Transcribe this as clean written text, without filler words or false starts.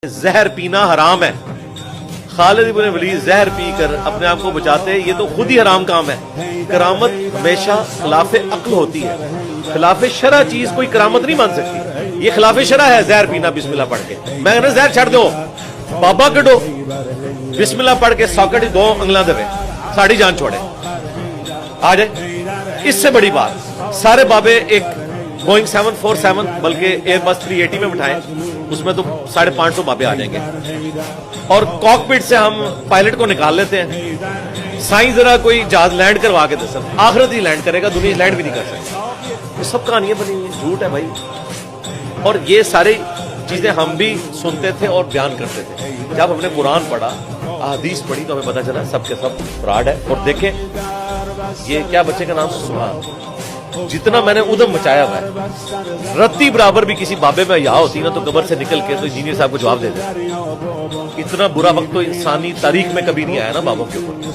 زہر پینا حرام ہے. خالد ابن ولید زہر پی کر اپنے آپ کو بچاتے ہیں، یہ تو خود ہی حرام کام ہے. کرامت ہمیشہ خلاف عقل ہوتی ہے. خلاف شرع چیز کوئی کرامت نہیں مان سکتی. یہ خلاف شرع ہے زہر پینا بسم اللہ پڑھ کے. میں کہنا زہر چھڑ دو، بابا کڈو، بسم اللہ پڑھ کے ساکٹ دو انگلاں دے ساڑی جان چھوڑے آ جائے. اس سے بڑی بات سارے بابے ایک بوئنگ 747 بلکہ ایئر بس 380 میں بٹھائیں، اس میں تو 550 بابے آ جائیں گے. اور کاک پٹ سے ہم پائلٹ کو نکال لیتے ہیں. سائنس ذرا کوئی جہاز لینڈ کروا کے دے سر، آخرت ہی لینڈ کرے گا، دنیا لینڈ بھی نہیں کر سکتی. یہ سب کہانیاں بنی ہوئی ہیں، جھوٹ ہے بھائی. اور یہ ساری چیزیں ہم بھی سنتے تھے اور بیان کرتے تھے. جب ہم نے قرآن پڑھا، احادیث پڑھی، تو ہمیں پتا چلا سب کے سب فراڈ ہے. اور دیکھیں یہ کیا بچے کا نام سبحان، جتنا میں نے ادھم مچایا ہوا ہے، رتی برابر بھی کسی بابے میں یا ہوتی نا تو قبر سے نکل کے تو انجینئر صاحب کو جواب دے دیتے. اتنا برا وقت تو انسانی تاریخ میں کبھی نہیں آیا نا بابوں کے اوپر.